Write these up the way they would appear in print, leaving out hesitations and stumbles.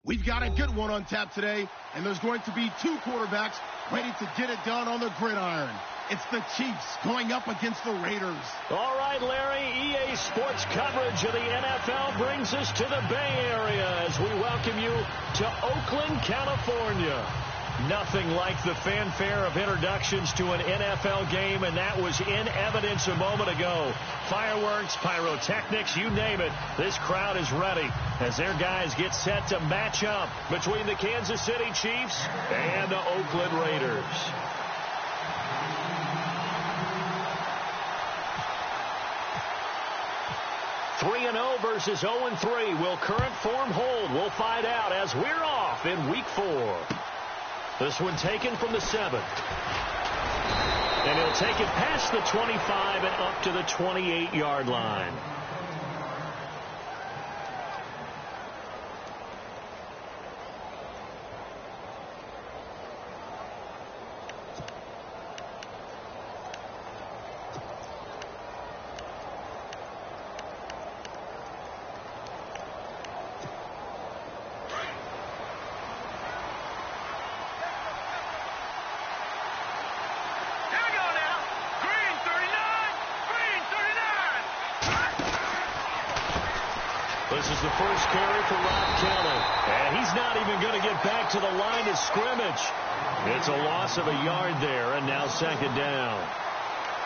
We've got a good one on tap today, and there's going to be two quarterbacks ready to get it done on the gridiron. It's the Chiefs going up against the Raiders. All right, Larry, EA Sports coverage of the NFL brings us to the Bay Area as we welcome you to Oakland, California. Nothing like the fanfare of introductions to an NFL game, and that was in evidence a moment ago. Fireworks, pyrotechnics, you name it. This crowd is ready as their guys get set to match up between the Kansas City Chiefs and the Oakland Raiders. Three 3-0 versus 0-3. Will current form hold? We'll find out as we're off in Week 4. This one taken from the 7. And he'll take it past the 25 and up to the 28-yard line. This is the first carry for Rob Kelly. And he's not even going to get back to the line of scrimmage. It's a loss of a yard there, and now second down.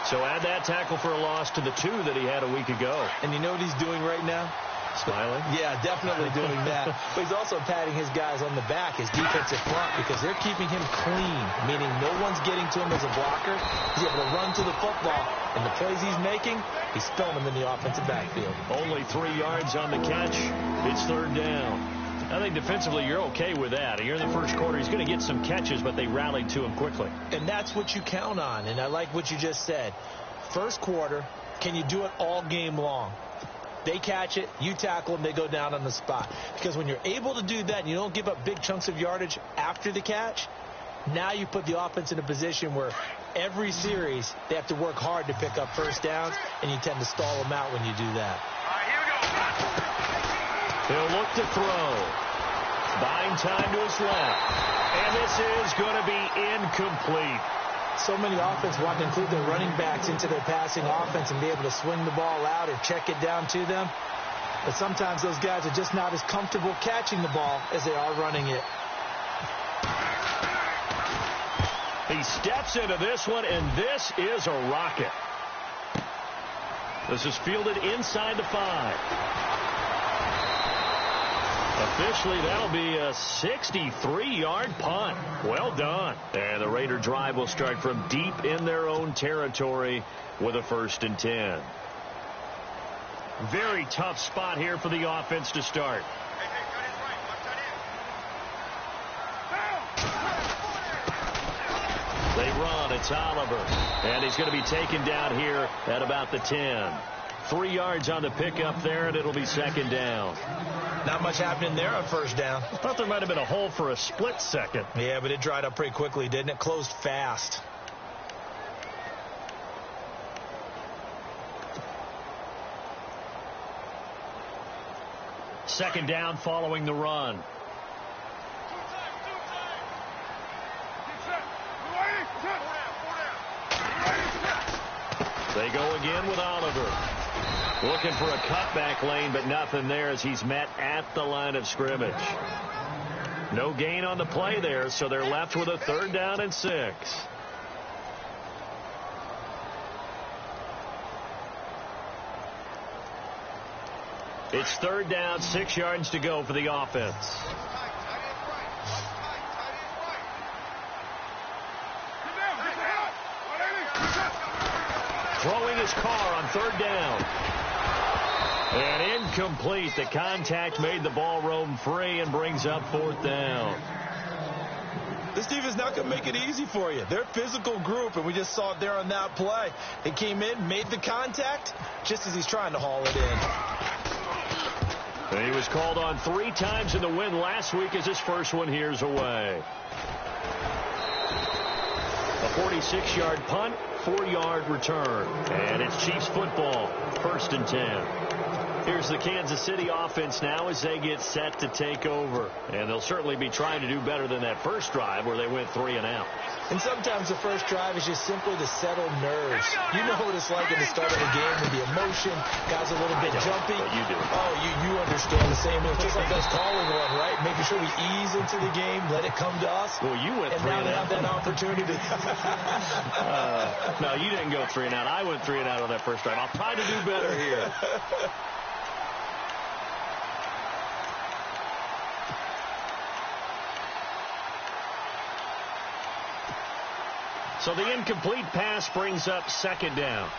So add that tackle for a loss to the 2 that he had a week ago. And you know what he's doing right now? Smiling? Yeah, definitely doing that. But he's also patting his guys on the back, his defensive front, because they're keeping him clean, meaning no one's getting to him as a blocker. He's able to run to the football, and the plays he's making, he's throwing them in the offensive backfield. Only 3 yards on the catch. It's third down. I think defensively you're okay with that. Here in the first quarter, he's going to get some catches, but they rallied to him quickly. And that's what you count on, and I like what you just said. First quarter, can you do it all game long? They catch it, you tackle them, they go down on the spot. Because when you're able to do that and you don't give up big chunks of yardage after the catch, now you put the offense in a position where every series they have to work hard to pick up first downs, and you tend to stall them out when you do that. He'll look to throw. Buying time to his left. And this is going to be incomplete. So many offenses want to include their running backs into their passing offense and be able to swing the ball out or check it down to them. But sometimes those guys are just not as comfortable catching the ball as they are running it. He steps into this one, and this is a rocket. This is fielded inside the 5. Officially, that'll be a 63-yard punt. Well done. And the Raider drive will start from deep in their own territory with a 1st and 10. Very tough spot here for the offense to start. They run. It's Oliver. And he's going to be taken down here at about the 10. 3 yards on the pickup there, and it'll be second down. Not much happening there on first down. I thought there might have been a hole for a split second. Yeah, but it dried up pretty quickly, didn't it? Closed fast. Second down following the run. They go again with Oliver. Looking for a cutback lane, but nothing there as he's met at the line of scrimmage. No gain on the play there, so they're left with a 3rd down and 6. It's 3rd down, 6 yards to go for the offense. Throwing his car on 3rd down. And incomplete. The contact made the ball roam free and brings up 4th down. This defense is not going to make it easy for you. They're a physical group, and we just saw it there on that play. They came in, made the contact, just as he's trying to haul it in. And he was called on 3 times in the win last week as his first one here's away. A 46-yard punt, 4-yard return. And it's Chiefs football, 1st and 10. Here's the Kansas City offense now as they get set to take over. And they'll certainly be trying to do better than that first drive where they went 3 and out. And sometimes the first drive is just simply to settle nerves. You know what it's like at the start of the game with the emotion. Guys a little bit jumpy. You do. Oh, you understand the same. It's just like us calling one, right? Making sure we ease into the game, let it come to us. Well, you went 3 and out. And now they have that opportunity. No, you didn't go 3 and out. I went 3 and out on that first drive. I'll try to do better here. So the incomplete pass brings up second down.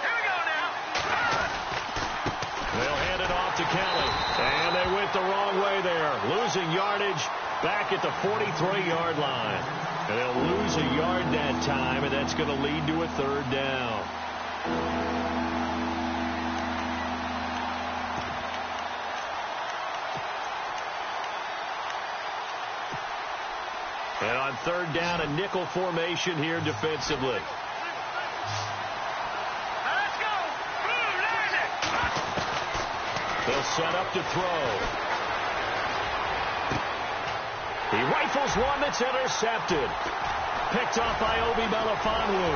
Here we go now. They'll hand it off to Kelly. And they went the wrong way there. Losing yardage back at the 43-yard line. And they'll lose a yard that time, and that's going to lead to a third down. And on third down, a nickel formation here defensively. Let's go. There's it. They'll set up to throw. He rifles one that's intercepted. Picked off by Obi Melifonwu.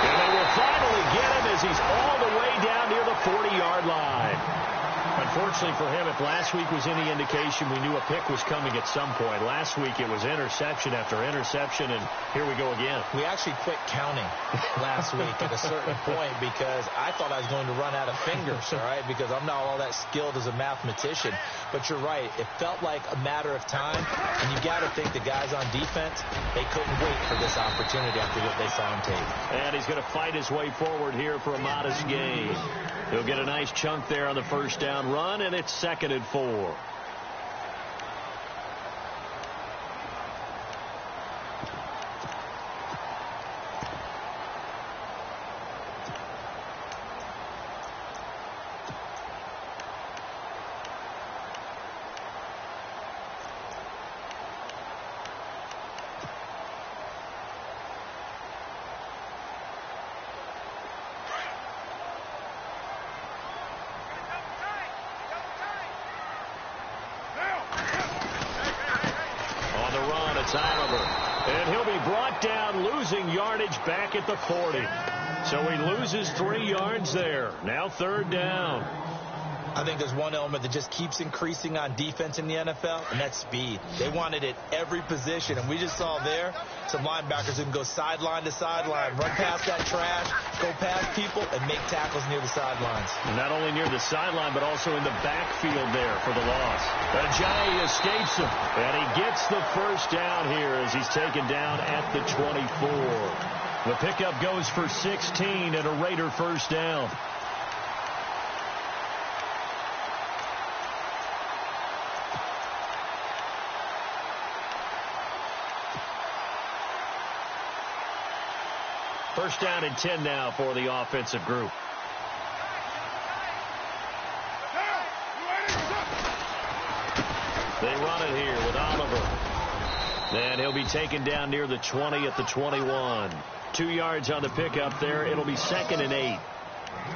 And they will finally get him as he's all the way down near the 40-yard line. Unfortunately for him, if last week was any indication, we knew a pick was coming at some point. Last week it was interception after interception, and here we go again. We actually quit counting last week at a certain point because I thought I was going to run out of fingers, all right, because I'm not all that skilled as a mathematician. But you're right. It felt like a matter of time, and you got to think the guys on defense, they couldn't wait for this opportunity after what they saw on tape. And he's going to fight his way forward here for a modest gain. He'll get a nice chunk there on the first down run, and it's 2nd and 4. And he'll be brought down, losing yardage back at the 40. So he loses 3 yards there. Now third down. I think there's one element that just keeps increasing on defense in the NFL, and that's speed. They want it at every position, and we just saw there some linebackers who can go sideline to sideline, run past that trash, go past people, and make tackles near the sidelines. Not only near the sideline, but also in the backfield there for the loss. Ajayi escapes him, and he gets the first down here as he's taken down at the 24. The pickup goes for 16 and a Raider first down. First down and 10 now for the offensive group. They run it here with Oliver. And he'll be taken down near the 20 at the 21. 2 yards on the pickup there. It'll be 2nd and 8.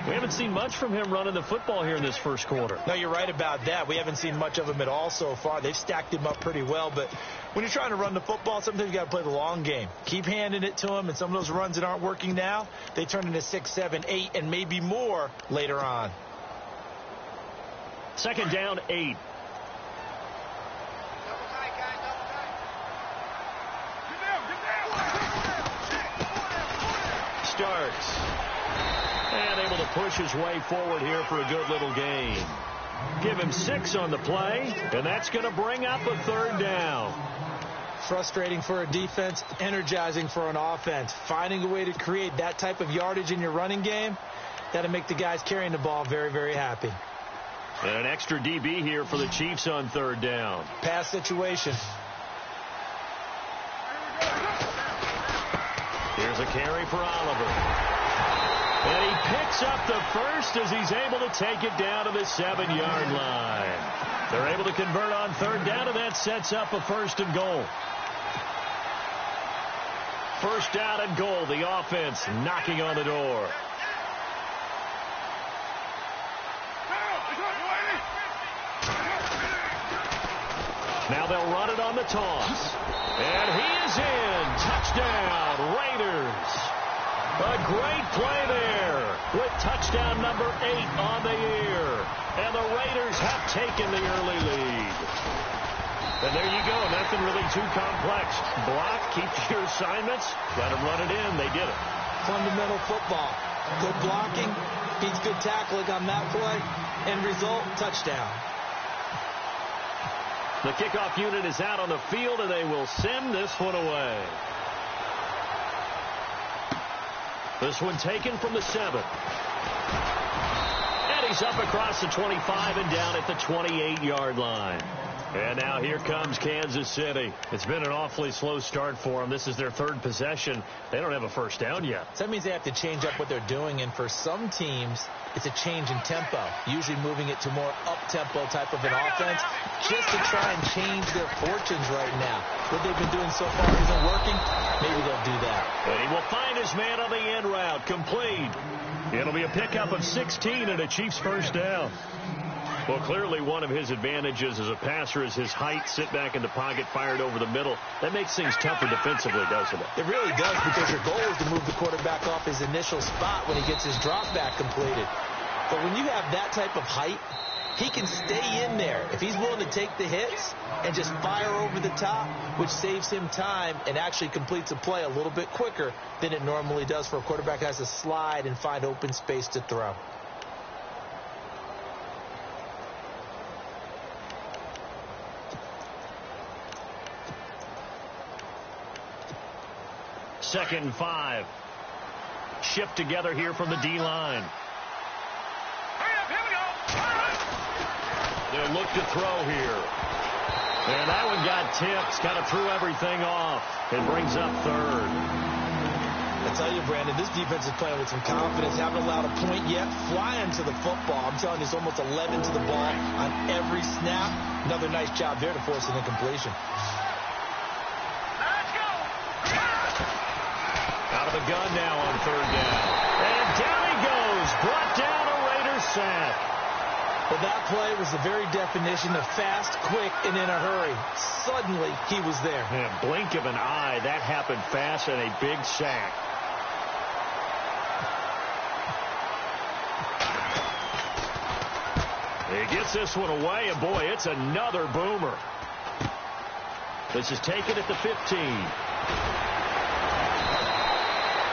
We haven't seen much from him running the football here in this first quarter. No, you're right about that. We haven't seen much of him at all so far. They've stacked him up pretty well, but when you're trying to run the football, sometimes you got to play the long game. Keep handing it to him, and some of those runs that aren't working now, they turn into 6, 7, 8, and maybe more later on. 2nd down, 8. Starts. And able to push his way forward here for a good little gain. Give him 6 on the play, and that's going to bring up a third down. Frustrating for a defense, energizing for an offense. Finding a way to create that type of yardage in your running game, that'll make the guys carrying the ball very, very happy. And an extra DB here for the Chiefs on third down. Pass situation. Here's a carry for Oliver. And he picks up the first as he's able to take it down to the 7-yard line. They're able to convert on third down, and that sets up a 1st and goal. First down and goal. The offense knocking on the door. Now they'll run it on the toss. And he is in. Touchdown, Raiders. A great play there with touchdown number 8 on the year. And the Raiders have taken the early lead. And there you go. Nothing really too complex. Block, keep your assignments. Got to run it in. They did it. Fundamental football. Good blocking. Beats good tackling on that play. End result, touchdown. The kickoff unit is out on the field, and they will send this one away. This one taken from the 7. And he's up across the 25 and down at the 28-yard line. And now here comes Kansas City. It's been an awfully slow start for them. This is their 3rd possession. They don't have a first down yet. So that means they have to change up what they're doing, and for some teams, it's a change in tempo, usually moving it to more up-tempo type of an offense, just to try and change their fortunes right now. What they've been doing so far isn't working. Maybe they'll do that. And he will find his man on the end route, complete. It'll be a pickup of 16 and a Chiefs first down. Well, clearly one of his advantages as a passer is his height, sit back in the pocket, fired over the middle. That makes things tougher defensively, doesn't it? It really does, because your goal is to move the quarterback off his initial spot when he gets his drop back completed. But when you have that type of height, he can stay in there. If he's willing to take the hits and just fire over the top, which saves him time and actually completes a play a little bit quicker than it normally does for a quarterback that has to slide and find open space to throw. Second and 5. Shift together here from the D-line. They'll look to throw here. And that one got tipped. Kind of threw everything off. It brings up 3rd. I tell you, Brandon, this defense is playing with some confidence. Haven't allowed a point yet. Flying to the football. I'm telling you, it's almost 11 to the ball on every snap. Another nice job there to force an incompletion. Out of the gun now on 3rd down. And down he goes. Brought down a Raiders sack. Well, that play was the very definition of fast, quick, and in a hurry. Suddenly, he was there. In a blink of an eye, that happened fast and a big sack. He gets this one away, and boy, it's another boomer. This is taken at the 15.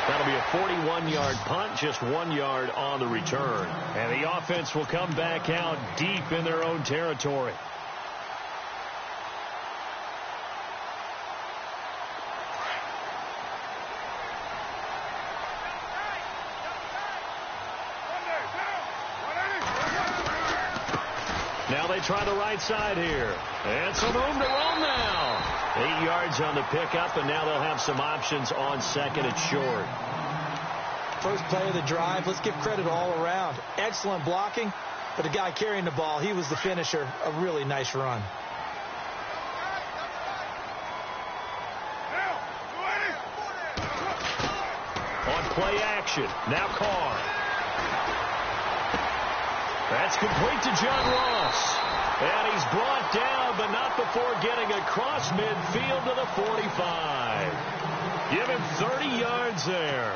That'll be a 41-yard punt, just 1 yard on the return. And the offense will come back out deep in their own territory. Now they try the right side here. And some room to run now. 8 yards on the pickup, and now they'll have some options on 2nd and short. First play of the drive. Let's give credit all around. Excellent blocking, but the guy carrying the ball, he was the finisher. A really nice run. On play action, now Carr. That's complete to John Ross. And he's brought down, but not before getting across midfield to the 45. Give him 30 yards there.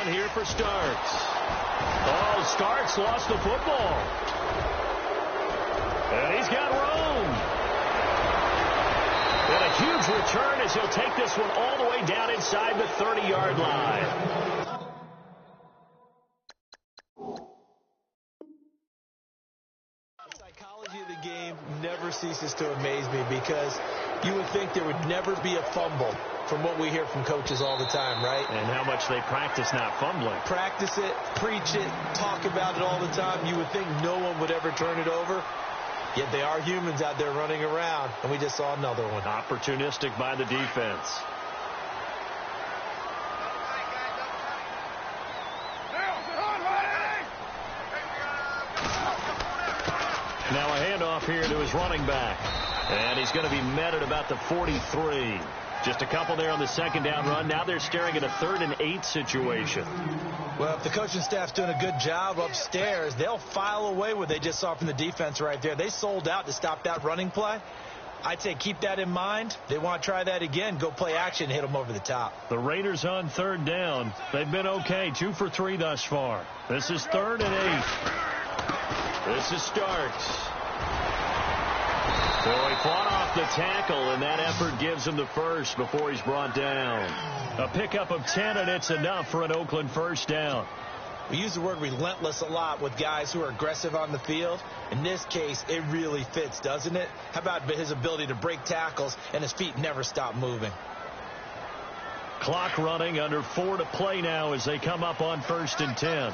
Here for Starks. Oh, Starks lost the football. And he's got room. And a huge return as he'll take this one all the way down inside the 30-yard line. The psychology of the game never ceases to amaze me, because you would think there would never be a fumble from what we hear from coaches all the time, right? And how much they practice not fumbling. Practice it, preach it, talk about it all the time. You would think no one would ever turn it over. Yet they are humans out there running around, and we just saw another one. Opportunistic by the defense. Now a handoff here to his running back. And he's going to be met at about the 43. Just a couple there on the second down run. Now they're staring at a 3rd and 8 situation. Well, if the coaching staff's doing a good job upstairs, they'll file away what they just saw from the defense right there. They sold out to stop that running play. I'd say keep that in mind. They want to try that again. Go play action, hit them over the top. The Raiders on 3rd down. They've been okay. 2 for 3 thus far. This is 3rd and 8. This is Starks. So he fought off the tackle, and that effort gives him the first before he's brought down. A pickup of 10, and it's enough for an Oakland first down. We use the word relentless a lot with guys who are aggressive on the field. In this case, it really fits, doesn't it? How about his ability to break tackles and his feet never stop moving? Clock running, under 4 to play now as they come up on 1st and 10.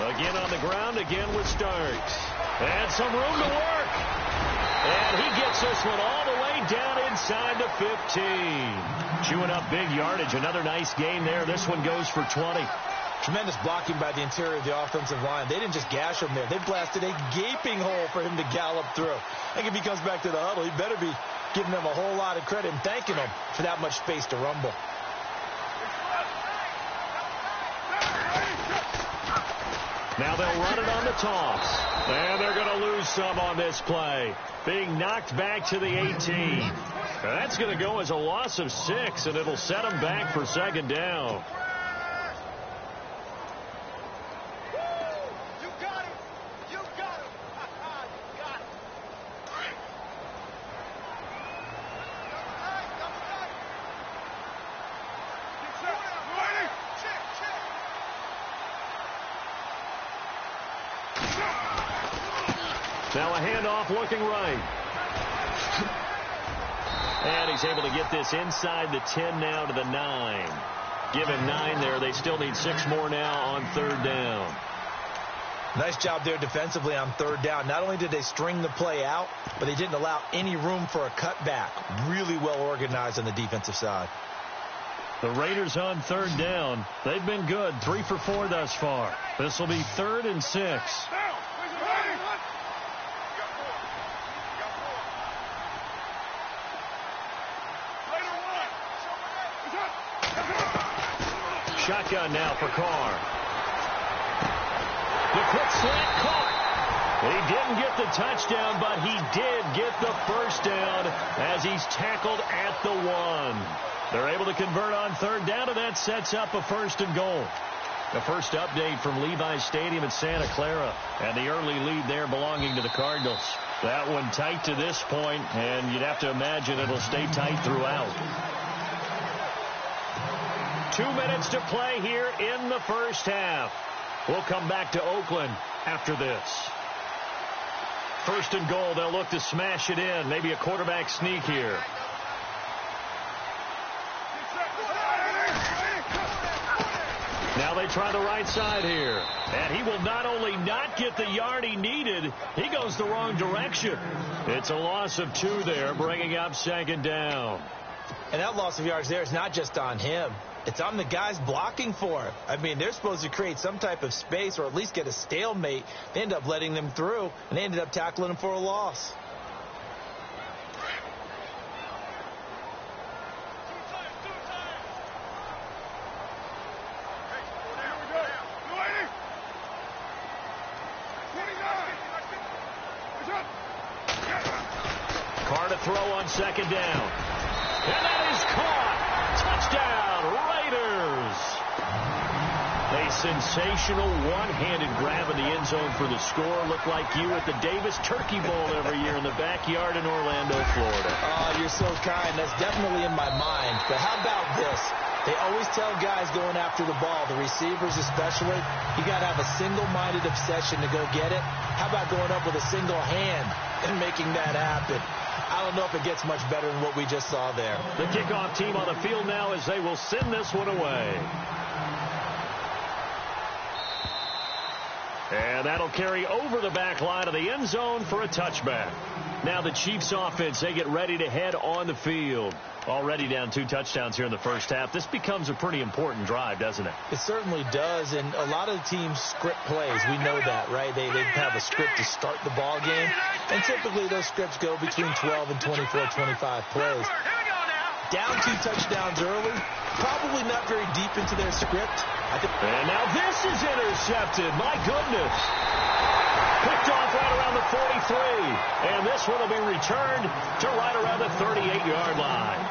Again on the ground, again with Starks. And some room to work. And he gets this one all the way down inside the 15. Chewing up big yardage. Another nice gain there. This one goes for 20. Tremendous blocking by the interior of the offensive line. They didn't just gash him there. They blasted a gaping hole for him to gallop through. I think if he comes back to the huddle, he better be giving them a whole lot of credit and thanking them for that much space to rumble. Now they'll run it on the toss. And they're going to lose some on this play. Being knocked back to the 18. That's going to go as a loss of 6, and it'll set them back for 2nd down. You got him. You got him. You got him. Now a handoff looking right. And he's able to get this inside the 10 now to the 9. Give him 9 there. They still need 6 more now on 3rd down. Nice job there defensively on 3rd down. Not only did they string the play out, but they didn't allow any room for a cutback. Really well organized on the defensive side. The Raiders on 3rd down. They've been good. 3 for 4 thus far. This will be 3rd and 6. Shotgun now for Carr. The quick slant caught. He didn't get the touchdown, but he did get the first down as he's tackled at the 1. They're able to convert on 3rd down, and that sets up a 1st and goal. The first update from Levi's Stadium in Santa Clara, and the early lead there belonging to the Cardinals. That one tight to this point, and you'd have to imagine it'll stay tight throughout. 2 minutes to play here in the first half. We'll come back to Oakland after this. 1st and goal. They'll look to smash it in. Maybe a quarterback sneak here. Now they try the right side here. And he will not only not get the yard he needed, he goes the wrong direction. It's a loss of 2 there, bringing up 2nd down. And that loss of yards there is not just on him. It's on the guys blocking for him. I mean, they're supposed to create some type of space or at least get a stalemate. They end up letting them through, and they ended up tackling him for a loss. Carr to throw on 2nd down. And that is caught. Touchdown, Raiders. A sensational one-handed grab in the end zone for the score. Looked like you at the Davis Turkey Bowl every year in the backyard in Orlando, Florida. Oh, you're so kind. That's definitely in my mind. But how about this? They always tell guys going after the ball, the receivers especially, you got to have a single-minded obsession to go get it. How about going up with a single hand and making that happen? I don't know if it gets much better than what we just saw there. The kickoff team on the field now as they will send this one away. And that'll carry over the back line of the end zone for a touchback. Now the Chiefs offense, they get ready to head on the field. Already down 2 touchdowns here in the first half. This becomes a pretty important drive, doesn't it? It certainly does, and a lot of the teams script plays. We know that, right? They have a script to start the ball game, and typically those scripts go between 12 and 24, 25 plays. Down 2 touchdowns early, probably not very deep into their script. And now this is intercepted. My goodness. Picked off right around the 43. And this one will be returned to right around the 38-yard line.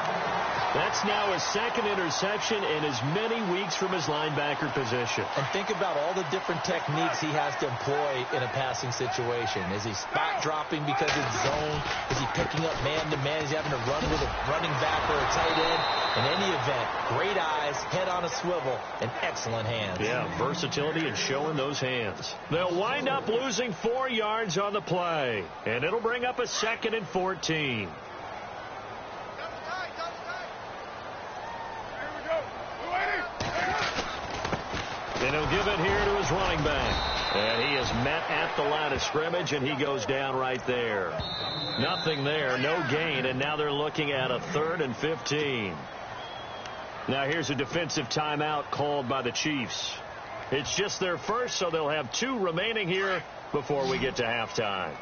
That's now his second interception in as many weeks from his linebacker position. And think about all the different techniques he has to employ in a passing situation. Is he spot dropping because it's zone? Is he picking up man-to-man? Is he having to run with a running back or a tight end? In any event, great eyes, head on a swivel, and excellent hands. Yeah, versatility and showing those hands. They'll wind up losing 4 yards on the play. And it'll bring up a 2nd and 14. And he'll give it here to his running back. And he is met at the line of scrimmage, and he goes down right there. Nothing there, no gain, and now they're looking at a 3rd and 15. Now here's a defensive timeout called by the Chiefs. It's just their first, so they'll have 2 remaining here before we get to halftime.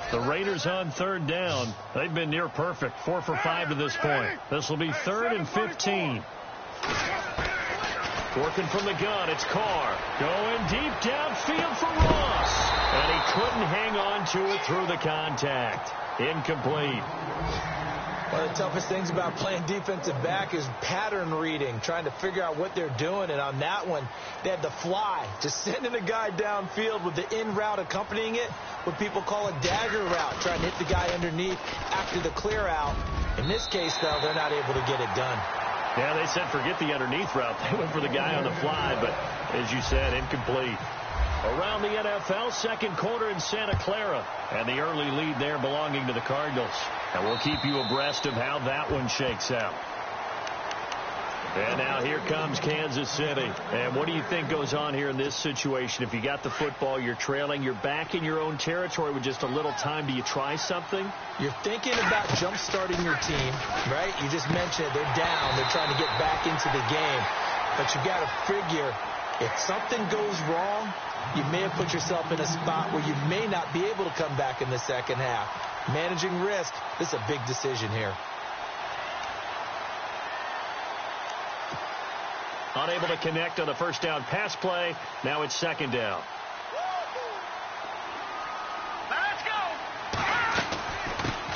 The Raiders on 3rd down. They've been near perfect, 4 for 5 to this point. This will be 3rd and 15. Working from the gun, it's Carr. Going deep downfield for Ross. And he couldn't hang on to it through the contact. Incomplete. One of the toughest things about playing defensive back is pattern reading, trying to figure out what they're doing. And on that one, they had the fly, just sending a guy downfield with the in route accompanying it, what people call a dagger route, trying to hit the guy underneath after the clear out. In this case, though, they're not able to get it done. Yeah, they said forget the underneath route. They went for the guy on the fly, but as you said, incomplete. Around the NFL, 2nd quarter in Santa Clara, and the early lead there belonging to the Cardinals. And we'll keep you abreast of how that one shakes out. And now here comes Kansas City. And what do you think goes on here in this situation? If you got the football, you're trailing, you're back in your own territory with just a little time. Do you try something? You're thinking about jump-starting your team, right? You just mentioned it. They're down. They're trying to get back into the game. But you've got to figure if something goes wrong, you may have put yourself in a spot where you may not be able to come back in the second half. Managing risk, this is a big decision here. Unable to connect on the first down pass play. Now it's 2nd down. Let's go.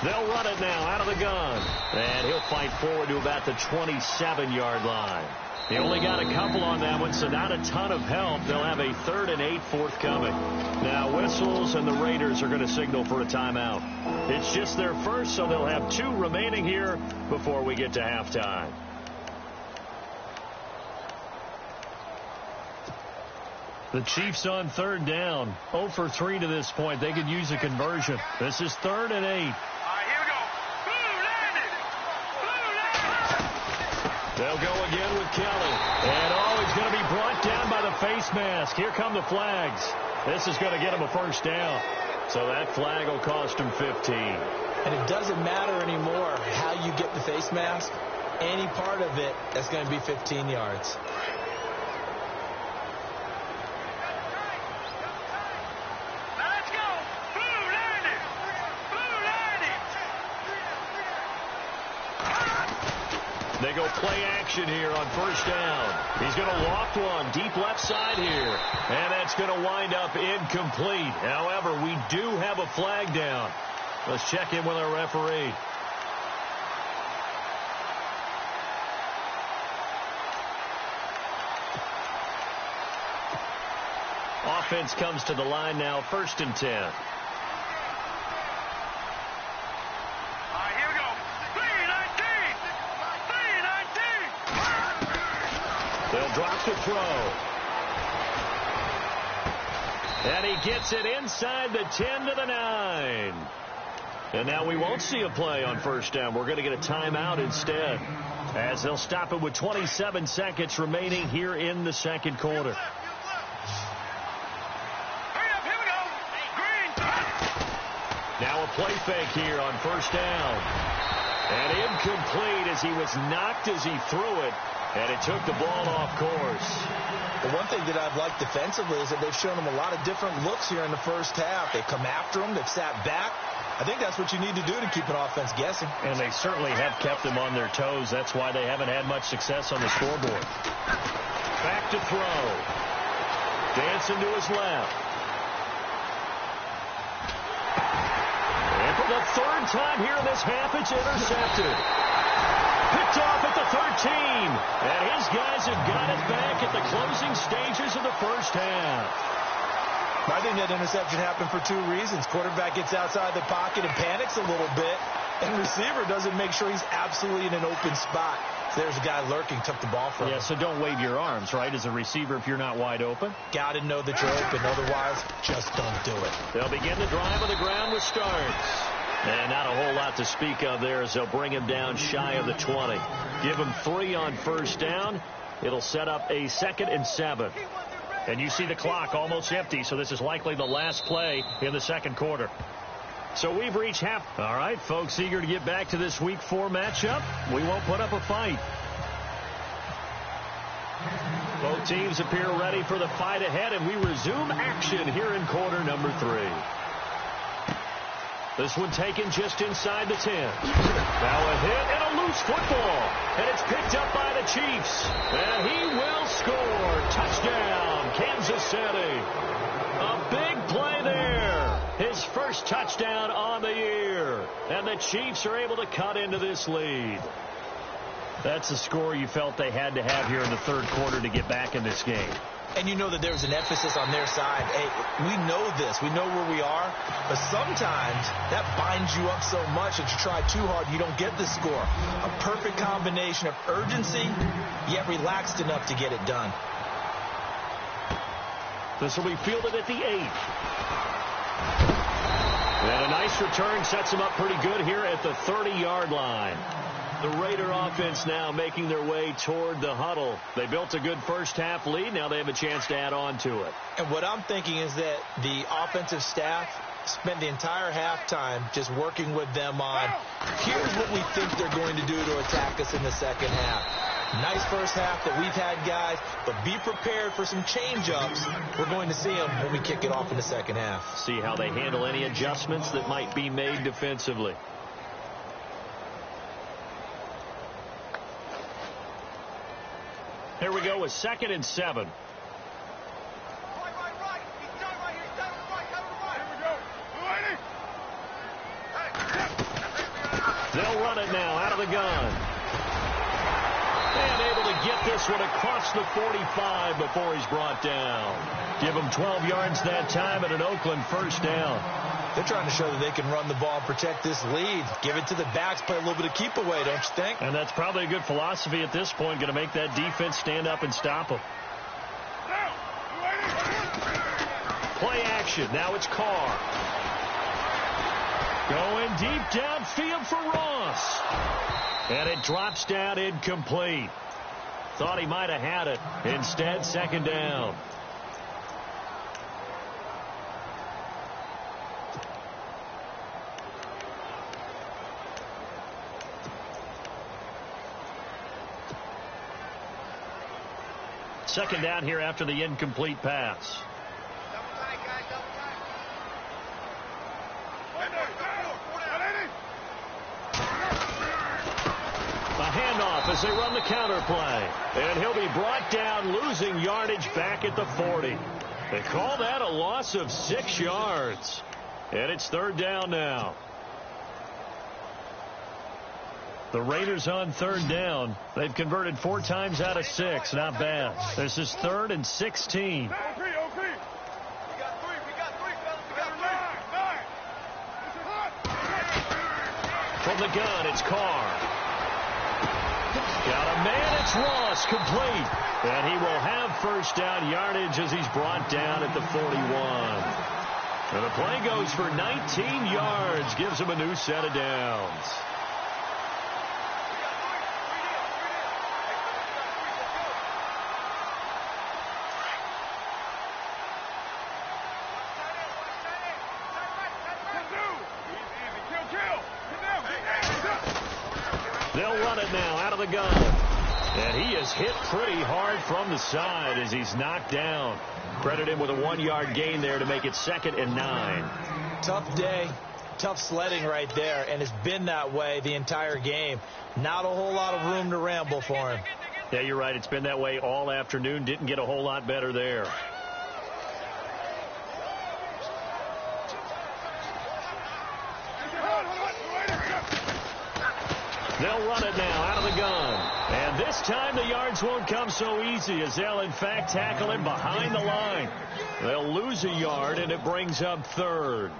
They'll run it now out of the gun. And he'll fight forward to about the 27-yard line. He only got a couple on that one, so not a ton of help. They'll have a 3rd and 8 forthcoming. Now whistles, and the Raiders are going to signal for a timeout. It's just their first, so they'll have 2 remaining here before we get to halftime. The Chiefs on 3rd down. 0 for 3 to this point. They could use a conversion. This is 3rd and 8. All right, here we go. Boom, landed. Boom, landed. They'll go again with Kelly. And, he's going to be brought down by the face mask. Here come the flags. This is going to get him a first down. So that flag will cost him 15. And it doesn't matter anymore how you get the face mask. Any part of it, that's going to be 15 yards. They go play action here on first down. He's going to loft one deep left side here. And that's going to wind up incomplete. However, we do have a flag down. Let's check in with our referee. Offense comes to the line now, 1st and 10. They'll drop the throw. And he gets it inside the 10 to the 9. And now we won't see a play on first down. We're going to get a timeout instead, as they'll stop it with 27 seconds remaining here in the second quarter. Now a play fake here on first down. And incomplete as he was knocked as he threw it. And it took the ball off course. The one thing that I've liked defensively is that they've shown him a lot of different looks here in the first half. They come after him. They've sat back. I think that's what you need to do to keep an offense guessing. And they certainly have kept them on their toes. That's why they haven't had much success on the scoreboard. Back to throw. Dancing to his left. And for the third time here in this half, it's intercepted. Picked off at the 13. And his guys have got it back at the closing stages of the first half. I think that interception happened for two reasons. Quarterback gets outside the pocket and panics a little bit, and receiver doesn't make sure he's absolutely in an open spot. So there's a guy lurking, took the ball from him. Yeah, so don't wave your arms, right, as a receiver if you're not wide open. Got to know that you're open. Otherwise, just don't do it. They'll begin the drive on the ground with starts. And not a whole lot to speak of there as they'll bring him down shy of the 20. Give him 3 on first down. It'll set up a 2nd and 7. And you see the clock almost empty, so this is likely the last play in the second quarter. So we've reached half. All right, folks, eager to get back to this Week 4 matchup. We won't put up a fight. Both teams appear ready for the fight ahead, and we resume action here in quarter number 3. This one taken just inside the 10. Now a hit and a loose football. And it's picked up by the Chiefs. And he will score. Touchdown, Kansas City. A big play there. His first touchdown on the year. And the Chiefs are able to cut into this lead. That's the score you felt they had to have here in the third quarter to get back in this game. And you know that there's an emphasis on their side. Hey, we know this. We know where we are. But sometimes that binds you up so much that you try too hard, you don't get the score. A perfect combination of urgency, yet relaxed enough to get it done. This will be fielded at the 8. And a nice return sets them up pretty good here at the 30-yard line. The Raider offense now making their way toward the huddle. They built a good first half lead. Now they have a chance to add on to it. And what I'm thinking is that the offensive staff spent the entire halftime just working with them on, here's what we think they're going to do to attack us in the second half. Nice first half that we've had, guys, but be prepared for some change-ups. We're going to see them when we kick it off in the second half. See how they handle any adjustments that might be made defensively. Here we go with 2nd and 7. Right. He's down right here. He's down right. Here we go. They'll run it now out of the gun. And able to get this one across the 45 before he's brought down. Give him 12 yards that time at an Oakland first down. They're trying to show that they can run the ball and protect this lead. Give it to the backs, play a little bit of keep away, don't you think? And that's probably a good philosophy at this point, going to make that defense stand up and stop them. Play action. Now it's Carr. Going deep downfield for Ross. And it drops down incomplete. Thought he might have had it. Instead, 2nd down. Second down here after the incomplete pass. Double tight, guys. Double tight. A handoff as they run the counter play. And he'll be brought down, losing yardage back at the 40. They call that a loss of 6 yards. And it's 3rd down now. The Raiders on 3rd down. They've converted 4 times out of 6. Not bad. This is 3rd and 16. We got 3. We got 3, fellas. We got 3. From the gun, it's Carr. Got a man, it's Ross, complete. And he will have first down yardage as he's brought down at the 41. And the play goes for 19 yards, gives him a new set of downs. They'll run it now out of the gun. And he is hit pretty hard from the side as he's knocked down. Credit him with a 1-yard gain there to make it 2nd and 9. Tough day, tough sledding right there, and it's been that way the entire game. Not a whole lot of room to ramble for him. Yeah, you're right. It's been that way all afternoon. Didn't get a whole lot better there. They'll run it now out of the gun. And this time the yards won't come so easy as they'll, in fact, tackle him behind the line. They'll lose a yard, and it brings up 3rd.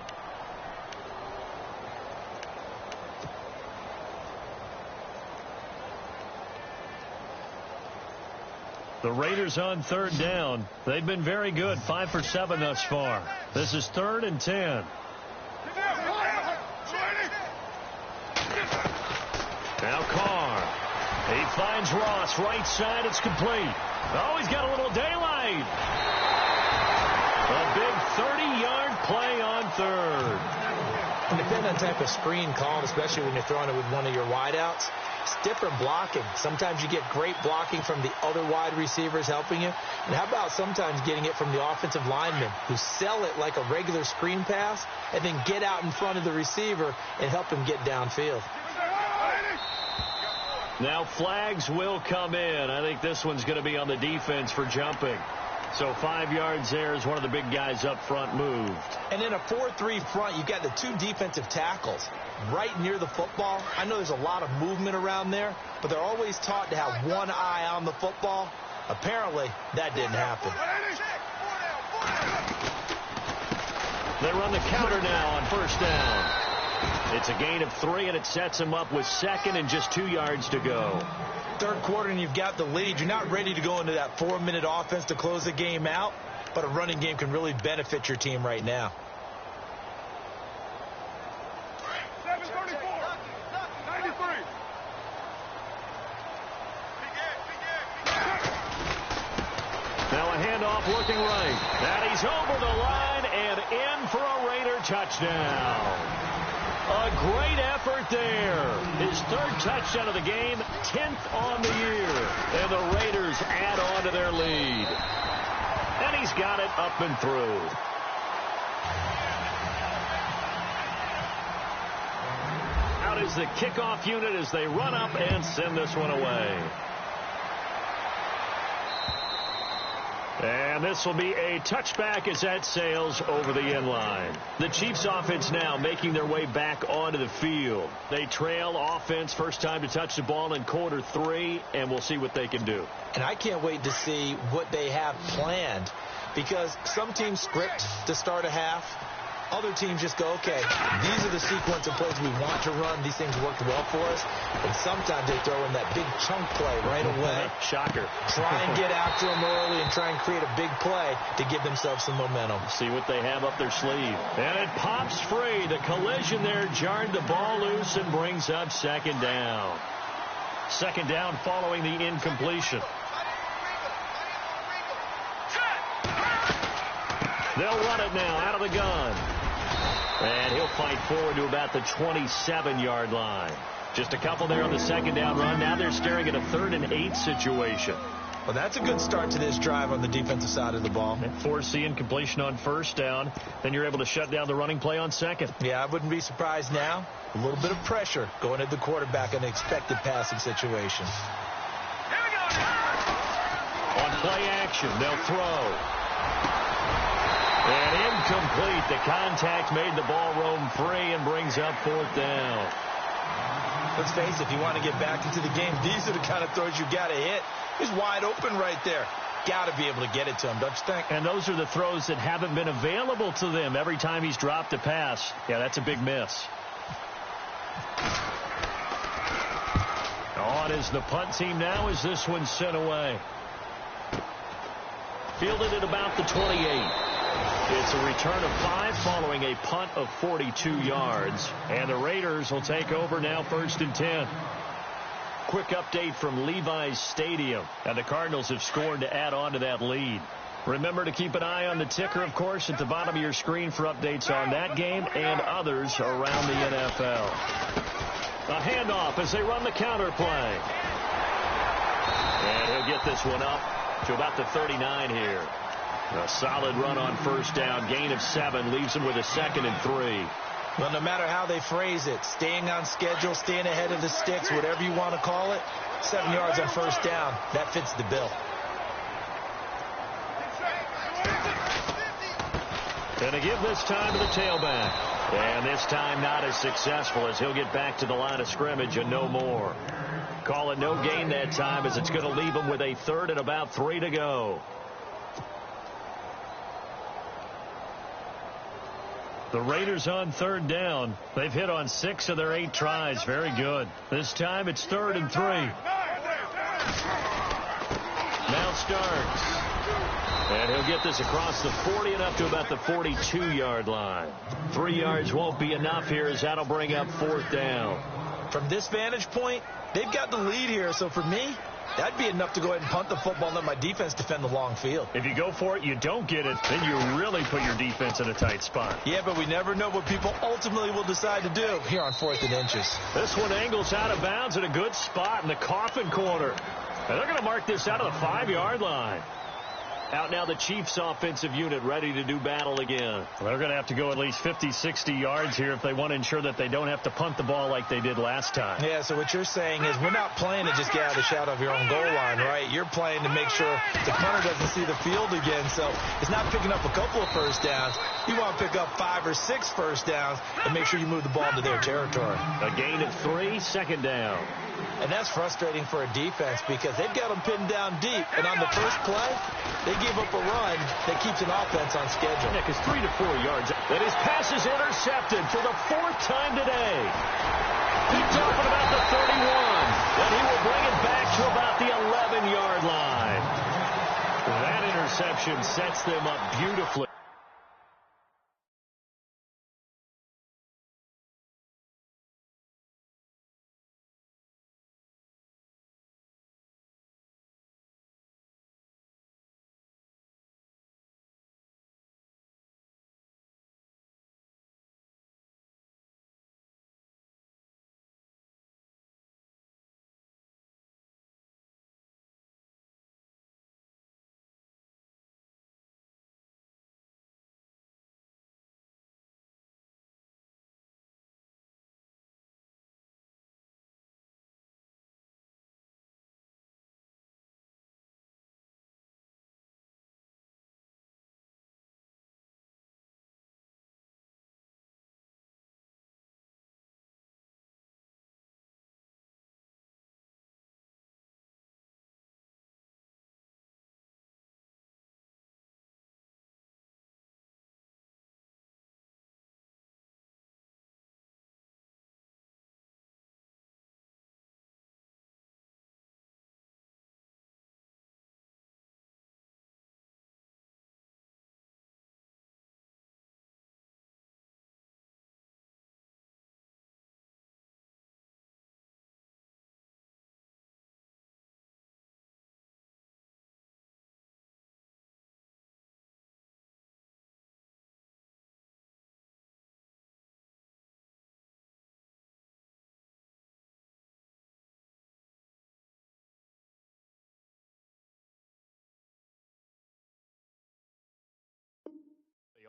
The Raiders on 3rd down. They've been very good, 5 for 7 thus far. This is 3rd and 10. Now Carr. He finds Ross right side. It's complete. Oh, he's got a little daylight. A big 30-yard play on 3rd. And depending on the type of screen called, especially when you're throwing it with one of your wideouts, it's different blocking. Sometimes you get great blocking from the other wide receivers helping you. And how about sometimes getting it from the offensive linemen who sell it like a regular screen pass and then get out in front of the receiver and help him get downfield. Now flags will come in. I think this one's going to be on the defense for jumping. So 5 yards there as one of the big guys up front moved. And in a 4-3 front, you've got the 2 defensive tackles right near the football. I know there's a lot of movement around there, but they're always taught to have one eye on the football. Apparently, that didn't happen. They run the counter now on 1st down. It's a gain of 3, and it sets him up with 2nd and just 2 yards to go. 3rd quarter, and you've got the lead. You're not ready to go into that 4-minute offense to close the game out, but a running game can really benefit your team right now. 734, 93. Now a handoff looking right. And he's over the line and in for a Raider touchdown. A great effort there. His 3rd touchdown of the game, 10th on the year. And the Raiders add on to their lead. And he's got it up and through. Out is the kickoff unit as they run up and send this one away. And this will be a touchback as that sails over the end line. The Chiefs offense now making their way back onto the field. They trail offense first time to touch the ball in quarter 3, and we'll see what they can do. And I can't wait to see what they have planned, because some teams script to start a half. Other teams just go, okay, these are the sequence of plays we want to run. These things worked well for us. And sometimes they throw in that big chunk play right away. Shocker. Try and get after them early and try and create a big play to give themselves some momentum. See what they have up their sleeve. And it pops free. The collision there jarred the ball loose and brings up 2nd down. 2nd down following the incompletion. They'll run it now out of the gun. And he'll fight forward to about the 27-yard line. Just a couple there on the 2nd down run. Now they're staring at a 3rd and 8 situation. Well, that's a good start to this drive on the defensive side of the ball. Force the incompletion on 1st down. Then you're able to shut down the running play on 2nd. Yeah, I wouldn't be surprised now. A little bit of pressure going at the quarterback in an expected passing situation. On play action, they'll throw. And incomplete. The contact made the ball roam free and brings up 4th down. Let's face it, if you want to get back into the game, these are the kind of throws you got to hit. He's wide open right there. Got to be able to get it to him, don't you think? And those are the throws that haven't been available to them every time he's dropped a pass. Yeah, that's a big miss. On is the punt team now as this one's sent away. Fielded at about the 28. It's a return of 5 following a punt of 42 yards. And the Raiders will take over now, 1st and 10. Quick update from Levi's Stadium. And the Cardinals have scored to add on to that lead. Remember to keep an eye on the ticker, of course, at the bottom of your screen for updates on that game and others around the NFL. A handoff as they run the counter play. And he'll get this one up to about the 39 here. A solid run on 1st down. Gain of 7 leaves him with a 2nd and 3. Well, no matter how they phrase it, staying on schedule, staying ahead of the sticks, whatever you want to call it, 7 yards on 1st down, that fits the bill. And to give this time to the tailback. And this time not as successful as he'll get back to the line of scrimmage and no more. Call it no gain that time as it's going to leave him with a 3rd and about 3 to go. The Raiders on 3rd down. They've hit on 6 of their 8 tries. Very good. This time it's 3rd and 3. Now Starks. And he'll get this across the 40 and up to about the 42-yard line. 3 yards won't be enough here as that'll bring up 4th down. From this vantage point, they've got the lead here. So for me, that'd be enough to go ahead and punt the football and let my defense defend the long field. If you go for it, you don't get it, then you really put your defense in a tight spot. Yeah, but we never know what people ultimately will decide to do here on 4th and inches. This one angles out of bounds at a good spot in the coffin corner. And they're going to mark this out of the 5-yard line. Out now the Chiefs offensive unit ready to do battle again. They're going to have to go at least 50, 60 yards here if they want to ensure that they don't have to punt the ball like they did last time. Yeah, so what you're saying is we're not playing to just get out of the shadow of your own goal line, right? You're playing to make sure the punter doesn't see the field again. So it's not picking up a couple of 1st downs. You want to pick up 5 or 6 1st downs and make sure you move the ball into their territory. A gain of 3, 2nd down. And that's frustrating for a defense because they've got them pinned down deep. And on the first play, they give up a run that keeps an offense on schedule. Nick is 3 to 4 yards. And his pass is intercepted for the 4th time today. Picked off at about the 31. And he will bring it back to about the 11-yard line. That interception sets them up beautifully.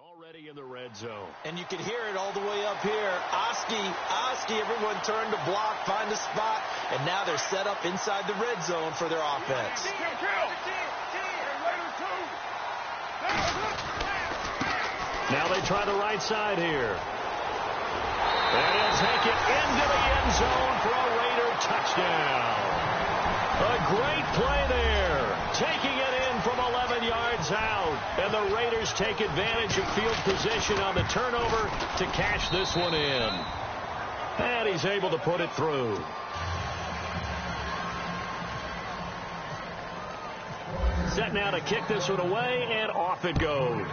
Already in the red zone. And you can hear it all the way up here. Oski, everyone turned to block, find a spot, and now they're set up inside the red zone for their offense. Now they try the right side here. And he'll take it into the end zone for a Raider touchdown. A great play there. Taking it in from 11 yards out. And the Raiders take advantage of field position on the turnover to cash this one in. And he's able to put it through. Set now to kick this one away, and off it goes.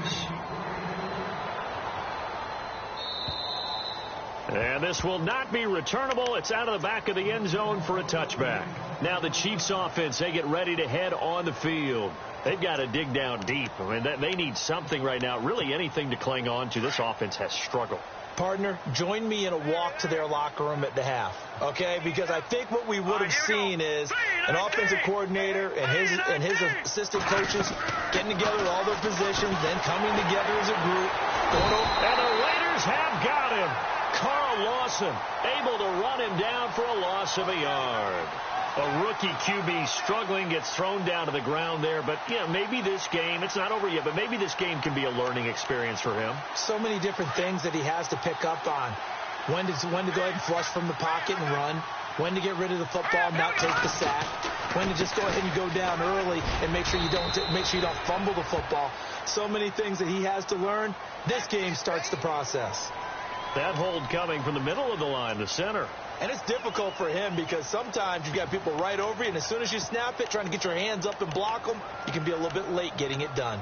And this will not be returnable. It's out of the back of the end zone for a touchback. Now the Chiefs offense, they get ready to head on the field. They've got to dig down deep. I mean, they need something right now, really anything to cling on to. This offense has struggled. Partner, join me in a walk to their locker room at the half, okay? Because I think what we would have seen is an offensive coordinator and his assistant coaches getting together with all their positions, then coming together as a group. And the Raiders have got him. Carl Lawson able to run him down for a loss of a yard. A rookie QB struggling, gets thrown down to the ground there. But, yeah, maybe this game, it's not over yet, but maybe this game can be a learning experience for him. So many different things that he has to pick up on. When to go ahead and flush from the pocket and run. When to get rid of the football and not take the sack. When to just go ahead and go down early and make sure you don't fumble the football. So many things that he has to learn. This game starts the process. That hold coming from the middle of the line, the center. And it's difficult for him because sometimes you've got people right over you, and as soon as you snap it, trying to get your hands up and block them, you can be a little bit late getting it done.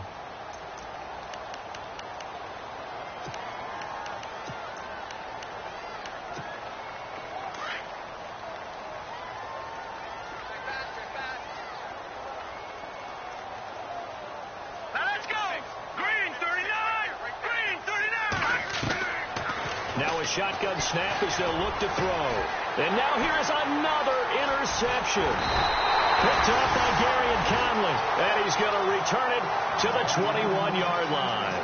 Shotgun snap as they'll look to throw. And now here's another interception. Picked up by Gary Conley. And he's going to return it to the 21-yard line.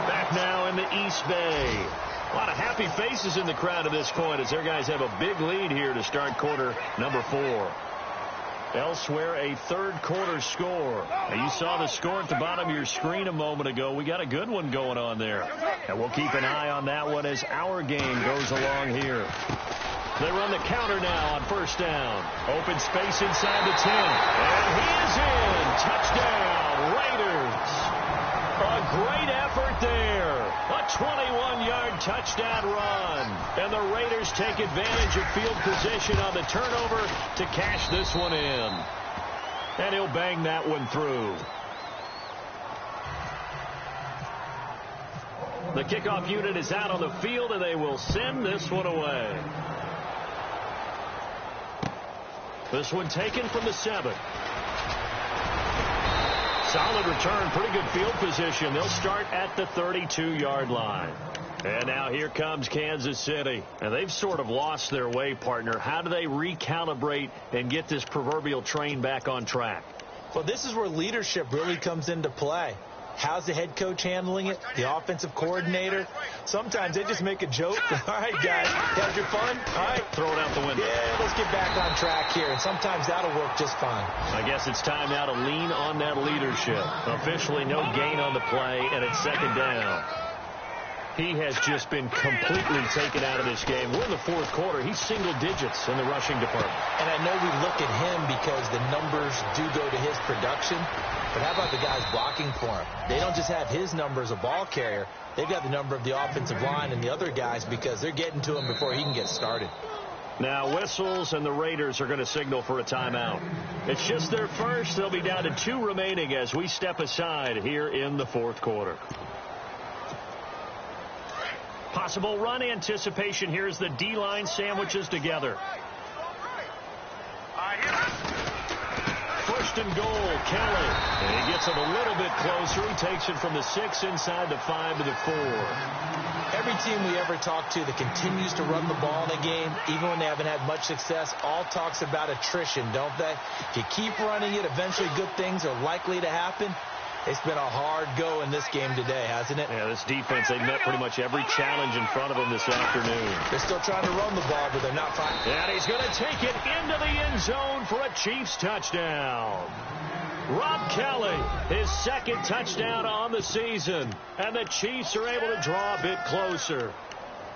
Back now in the East Bay. A lot of happy faces in the crowd at this point as their guys have a big lead here to start quarter number 4. Elsewhere, a third-quarter score. Now, you saw the score at the bottom of your screen a moment ago. We got a good one going on there. And we'll keep an eye on that one as our game goes along here. They run the counter now on first down. Open space inside the 10. And he is in. Touchdown, Raiders. A great effort there. A 21-yard touchdown run. And the Raiders take advantage of field position on the turnover to cash this one in. And he'll bang that one through. The kickoff unit is out on the field, and they will send this one away. This one taken from the 7. Solid return, pretty good field position. They'll start at the 32-yard line. And now here comes Kansas City. And they've sort of lost their way, partner. How do they recalibrate and get this proverbial train back on track? Well, this is where leadership really comes into play. How's the head coach handling it? The offensive coordinator? Sometimes they just make a joke. All right, guys, had your fun? All right. Throw it out the window. Yeah, let's get back on track here. And sometimes that'll work just fine. I guess it's time now to lean on that leadership. Officially no gain on the play, and it's second down. He has just been completely taken out of this game. We're in the fourth quarter. He's single digits in the rushing department. And I know we look at him because the numbers do go to his production. But how about the guys blocking for him? They don't just have his number as a ball carrier. They've got the number of the offensive line and the other guys because they're getting to him before he can get started. Now whistles, and the Raiders are going to signal for a timeout. It's just their first. They'll be down to 2 remaining as we step aside here in the fourth quarter. Possible run anticipation. Here's the D-line sandwiches together. First and goal, Kelly. And he gets it a little bit closer. He takes it from the 6 inside the 5 to the 4. Every team we ever talk to that continues to run the ball in a game, even when they haven't had much success, all talks about attrition, don't they? If you keep running it, eventually good things are likely to happen. It's been a hard go in this game today, hasn't it? Yeah, this defense, they've met pretty much every challenge in front of them this afternoon. They're still trying to run the ball, but they're not finding. And he's going to take it into the end zone for a Chiefs touchdown. Rob Kelly, his second touchdown on the season. And the Chiefs are able to draw a bit closer.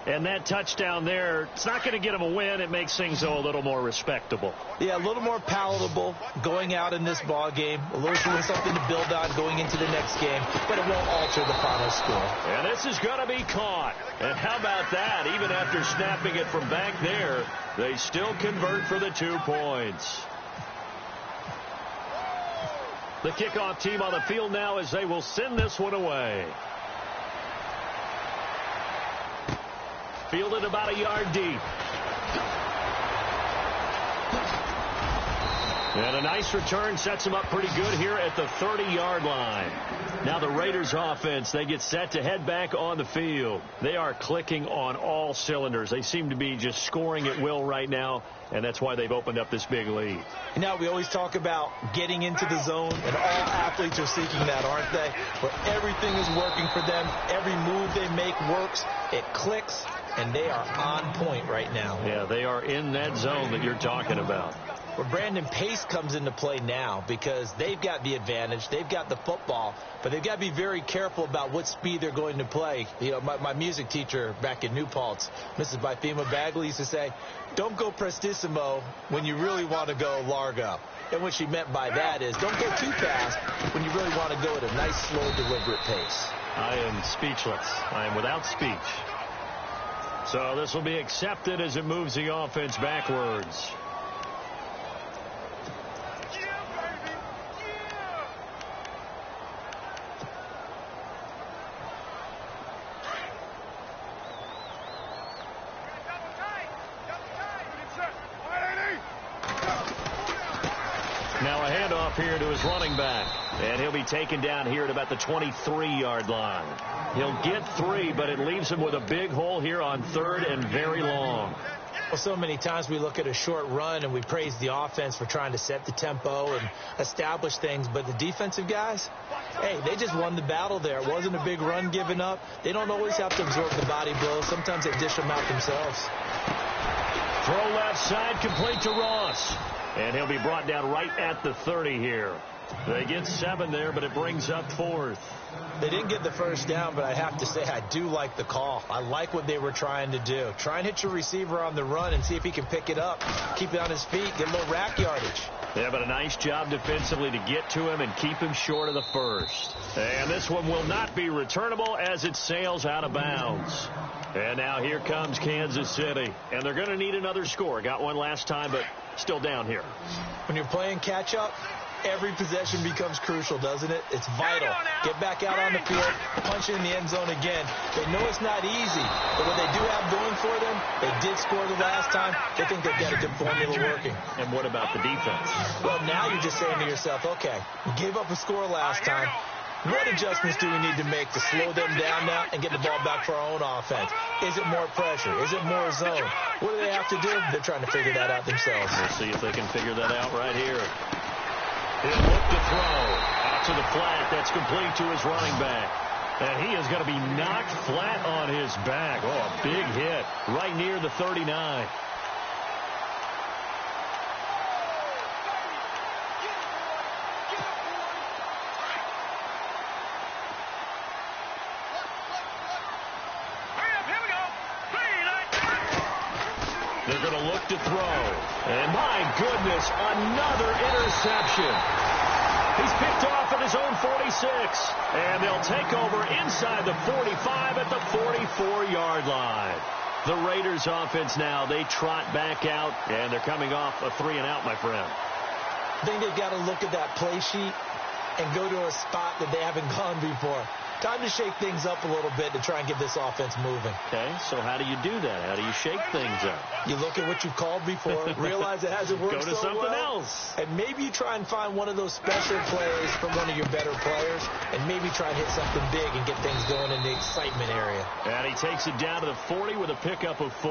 And that touchdown there, it's not going to get them a win. It makes things, though, a little more respectable. Yeah, a little more palatable going out in this ball game. A little something to build on going into the next game, but it won't alter the final score. And this is going to be caught. And how about that? Even after snapping it from back there, they still convert for the 2 points. The kickoff team on the field now as they will send this one away. Fielded about a yard deep. And a nice return sets them up pretty good here at the 30-yard line. Now the Raiders offense, they get set to head back on the field. They are clicking on all cylinders. They seem to be just scoring at will right now, and that's why they've opened up this big lead. Now, we always talk about getting into the zone, and all athletes are seeking that, aren't they? Where everything is working for them. Every move they make works. It clicks, and they are on point right now. Yeah, they are in that zone that you're talking about. Well, Brandon, pace comes into play now because they've got the advantage. They've got the football, but they've got to be very careful about what speed they're going to play. You know, my music teacher back in New Paltz, Mrs. Bythema Bagley, used to say, don't go prestissimo when you really want to go largo. And what she meant by that is don't go too fast when you really want to go at a nice, slow, deliberate pace. I am speechless. I am without speech. So this will be accepted as it moves the offense backwards. Now a handoff here to his running back. And he'll be taken down here at about the 23-yard line. He'll get 3, but it leaves him with a big hole here on 3rd and very long. Well, so many times we look at a short run and we praise the offense for trying to set the tempo and establish things. But the defensive guys, hey, they just won the battle there. It wasn't a big run given up. They don't always have to absorb the body blows. Sometimes they dish them out themselves. Throw left side, complete to Ross. And he'll be brought down right at the 30 here. They get 7 there, but it brings up 4th. They didn't get the first down, but I have to say I do like the call. I like what they were trying to do. Try and hit your receiver on the run and see if he can pick it up, keep it on his feet, get a little rack yardage. Yeah, but a nice job defensively to get to him and keep him short of the first. And this one will not be returnable as it sails out of bounds. And now here comes Kansas City. And they're going to need another score. Got one last time, but still down here. When you're playing catch-up, every possession becomes crucial, doesn't it? It's vital. Get back out on the field, punch in the end zone again. They know it's not easy, but what they do have going for them, they did score the last time. They think they've got a good formula working. And what about the defense? Well, now you're just saying to yourself, okay, we gave up a score last time. What adjustments do we need to make to slow them down now and get the ball back for our own offense? Is it more pressure? Is it more zone? What do they have to do? They're trying to figure that out themselves. We'll see if they can figure that out right here. He'll look to throw. Out to the flat. That's complete to his running back. And he is going to be knocked flat on his back. Oh, a big hit right near the 39. They're going to look to throw. And my goodness, another interception. He's picked off at his own 46. And they'll take over inside the 45 at the 44-yard line. The Raiders offense now, they trot back out, and they're coming off a 3-and-out, my friend. I think they've got to look at that play sheet and go to a spot that they haven't gone before. Time to shake things up a little bit to try and get this offense moving. Okay, so how do you do that? How do you shake things up? You look at what you've called before, realize it hasn't worked so well. Go to something else. And maybe you try and find one of those special plays from one of your better players, and maybe try and hit something big and get things going in the excitement area. And he takes it down to the 40 with a pickup of 4.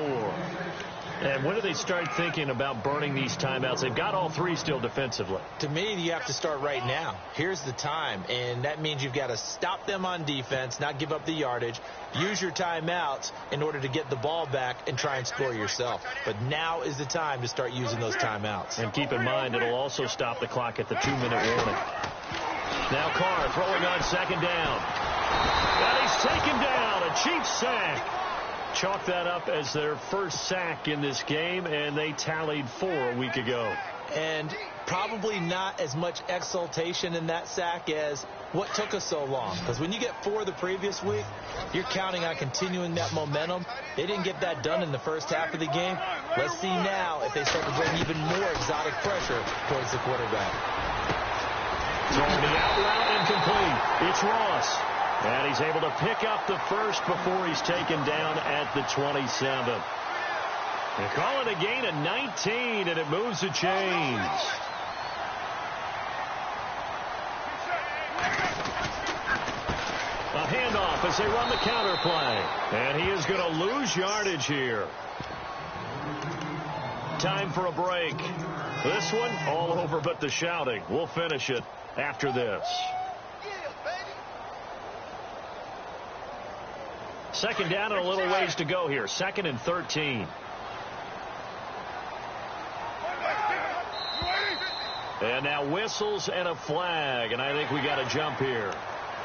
And when do they start thinking about burning these timeouts? They've got all 3 still defensively. To me, you have to start right now. Here's the time, and that means you've got to stop them on defense, not give up the yardage, use your timeouts in order to get the ball back and try and score yourself. But now is the time to start using those timeouts. And keep in mind, it'll also stop the clock at the 2-minute warning. Now Carr throwing on 2nd down. And he's taken down. A cheap sack. Chalk that up as their first sack in this game, and they tallied 4 a week ago. And probably not as much exultation in that sack as what took us so long. Because when you get 4 the previous week, you're counting on continuing that momentum. They didn't get that done in the first half of the game. Let's see now if they start to bring even more exotic pressure towards the quarterback. Throwing the out route incomplete. It's Ross. And he's able to pick up the first before he's taken down at the 27. They call it a gain of 19, and it moves the chains. A handoff as they run the counter play. And he is going to lose yardage here. Time for a break. This one, all over but the shouting. We'll finish it after this. Second down and a little ways to go here. 2nd and 13. And now whistles and a flag. And I think we got a jump here.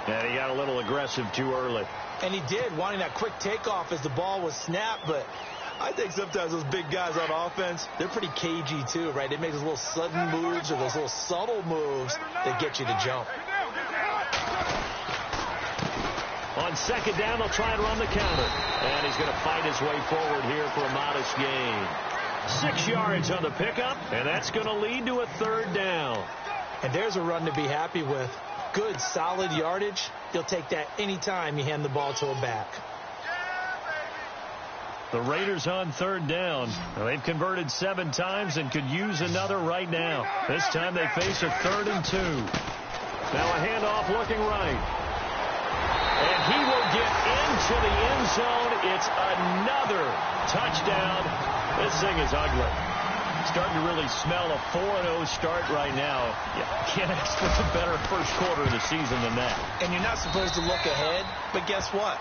And he got a little aggressive too early. And he did, wanting that quick takeoff as the ball was snapped. But I think sometimes those big guys on offense, they're pretty cagey too, right? They make those little sudden moves or those little subtle moves that get you to jump. On second down, they'll try and run the counter. And he's going to fight his way forward here for a modest gain. 6 yards on the pickup, and that's going to lead to a 3rd down. And there's a run to be happy with. Good, solid yardage. You'll take that anytime you hand the ball to a back. The Raiders on 3rd down. They've converted 7 times and could use another right now. This time they face a 3rd and 2. Now a handoff looking right. And he will get into the end zone. It's another touchdown. This thing is ugly. Starting to really smell a 4-0 start right now. You can't ask for a better first quarter of the season than that. And you're not supposed to look ahead, but guess what?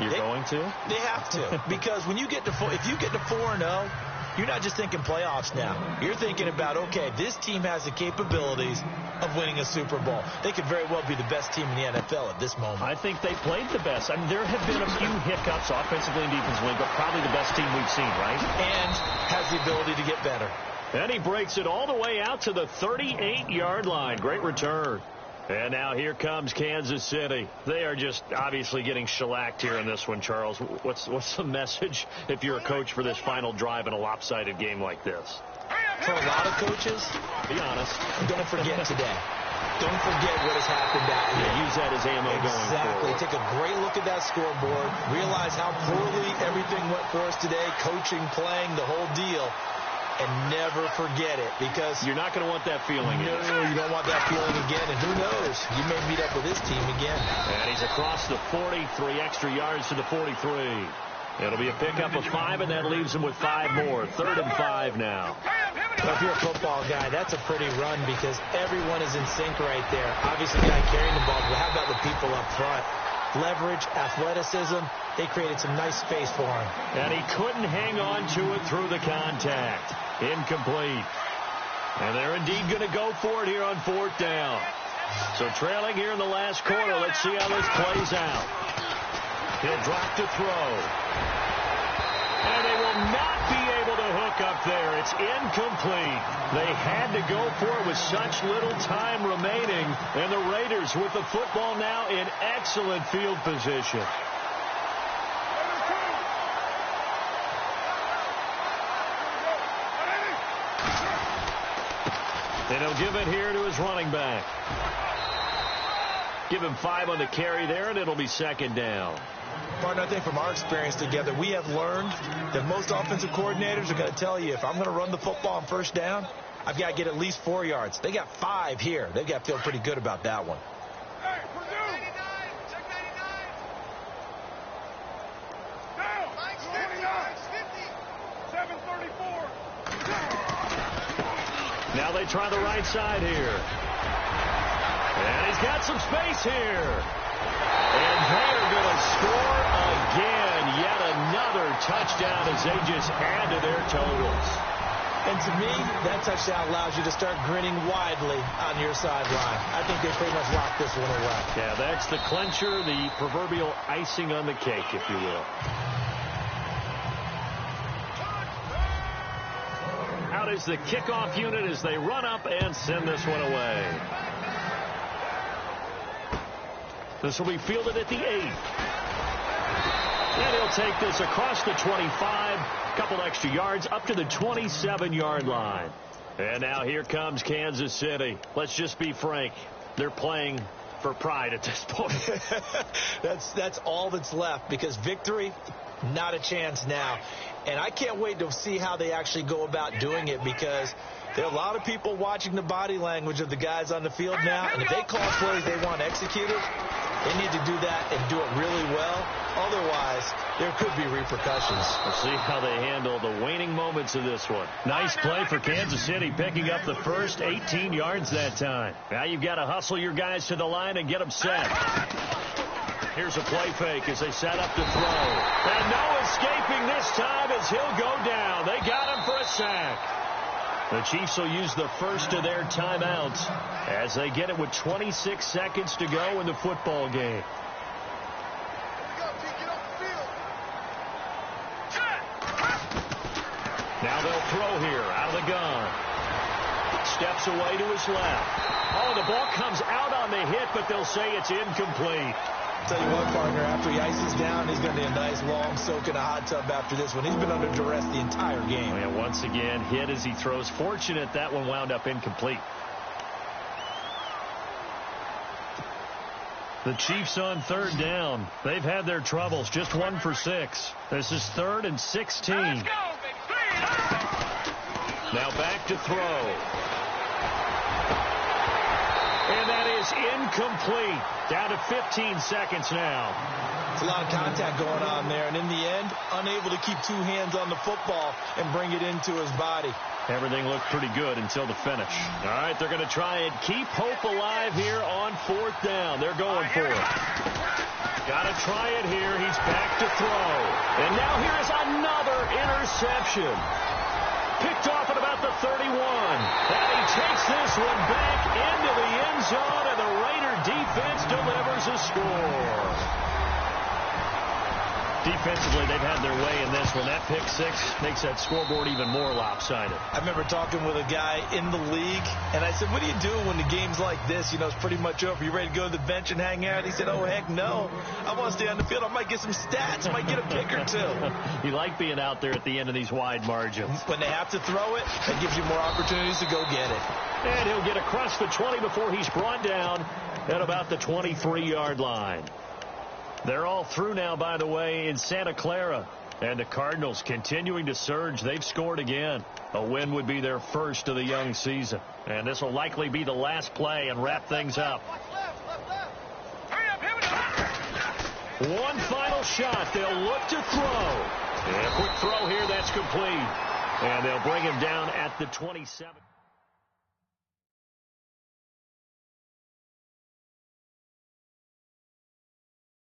You're going to? They have to. Because when you get to if you get to 4-0, you're not just thinking playoffs now. You're thinking about, okay, this team has the capabilities of winning a Super Bowl. They could very well be the best team in the NFL at this moment. I think they played the best. I mean, there have been a few hiccups offensively and defensively, but probably the best team we've seen, right? And has the ability to get better. And he breaks it all the way out to the 38-yard line. Great return. And now here comes Kansas City. They are just obviously getting shellacked here in this one, Charles. What's the message if you're a coach for this final drive in a lopsided game like this? For a lot of coaches, be honest, don't forget today. Don't forget what has happened out here. Use that as ammo going forward. Exactly. Take a great look at that scoreboard. Realize how poorly everything went for us today. Coaching, playing, the whole deal. And never forget it, because you're not going to want that feeling. No, you don't want that feeling again. And who knows? You may meet up with this team again. And he's across the 40, 3 extra yards to the 43. It'll be a pickup of 5, and that leaves him with 5 more. 3rd and 5 now. Well, if you're a football guy, that's a pretty run because everyone is in sync right there. Obviously, the guy carrying the ball, but how about the people up front? Leverage, athleticism, they created some nice space for him. And he couldn't hang on to it through the contact. Incomplete. And they're indeed going to go for it here on 4th down. So trailing here in the last quarter. Let's see how this plays out. He'll drop to throw. And they will not be able to hook up there. It's incomplete. They had to go for it with such little time remaining. And the Raiders with the football now in excellent field position. And he'll give it here to his running back. Give him 5 on the carry there, and it'll be 2nd down. Partner, I think from our experience together, we have learned that most offensive coordinators are going to tell you, if I'm going to run the football on 1st down, I've got to get at least 4 yards. They got 5 here. They've got to feel pretty good about that one. Now they try the right side here. And he's got some space here. And they're going to score again. Yet another touchdown as they just add to their totals. And to me, that touchdown allows you to start grinning widely on your sideline. I think they pretty much locked this one away. Yeah, that's the clincher, the proverbial icing on the cake, if you will. Out is the kickoff unit as they run up and send this one away. This will be fielded at the 8. And he'll take this across the 25, a couple extra yards up to the 27-yard line. And now here comes Kansas City. Let's just be frank. They're playing for pride at this point. That's all that's left, because victory, not a chance now. And I can't wait to see how they actually go about doing it, because there are a lot of people watching the body language of the guys on the field now, and if they call plays they want executed, they need to do that and do it really well. Otherwise, there could be repercussions. We'll see how they handle the waning moments of this one. Nice play for Kansas City, picking up the first 18 yards that time. Now you've got to hustle your guys to the line and get them set. Here's a play fake as they set up to throw. And no escaping this time as he'll go down. They got him for a sack. The Chiefs will use the first of their timeouts as they get it with 26 seconds to go in the football game. Now they'll throw here out of the gun. Steps away to his left. Oh, the ball comes out on the hit, but they'll say it's incomplete. Tell you what, partner, after he ices down, he's going to be a nice long soak in a hot tub after this one. He's been under duress the entire game. And once again, hit as he throws. Fortunate that one wound up incomplete. The Chiefs on third down. They've had their troubles, just 1 for 6. This is 3rd and 16. Let's go, Now back to throw. And that is incomplete. Down to 15 seconds now. It's a lot of contact going on there, and in the end, unable to keep 2 hands on the football and bring it into his body. Everything looked pretty good until the finish. All right, they're going to try and keep hope alive here on 4th down. They're going for it. Got to try it here. He's back to throw. And now here is another interception. Picked off at about the 31. And he takes this one back into the end zone, and the Raider defense delivers a score. Defensively, they've had their way in this one. That pick 6 makes that scoreboard even more lopsided. I remember talking with a guy in the league, and I said, what do you do when the game's like this? You know, it's pretty much over. You ready to go to the bench and hang out? He said, oh, heck no. I want to stay on the field. I might get some stats. I might get a pick or 2. You like being out there at the end of these wide margins. When they have to throw it, that gives you more opportunities to go get it. And he'll get across the 20 before he's brought down at about the 23-yard line. They're all through now, by the way, in Santa Clara. And the Cardinals continuing to surge. They've scored again. A win would be their first of the young season. And this will likely be the last play and wrap things up. One final shot. They'll look to throw. And a quick throw here. That's complete. And they'll bring him down at the 27.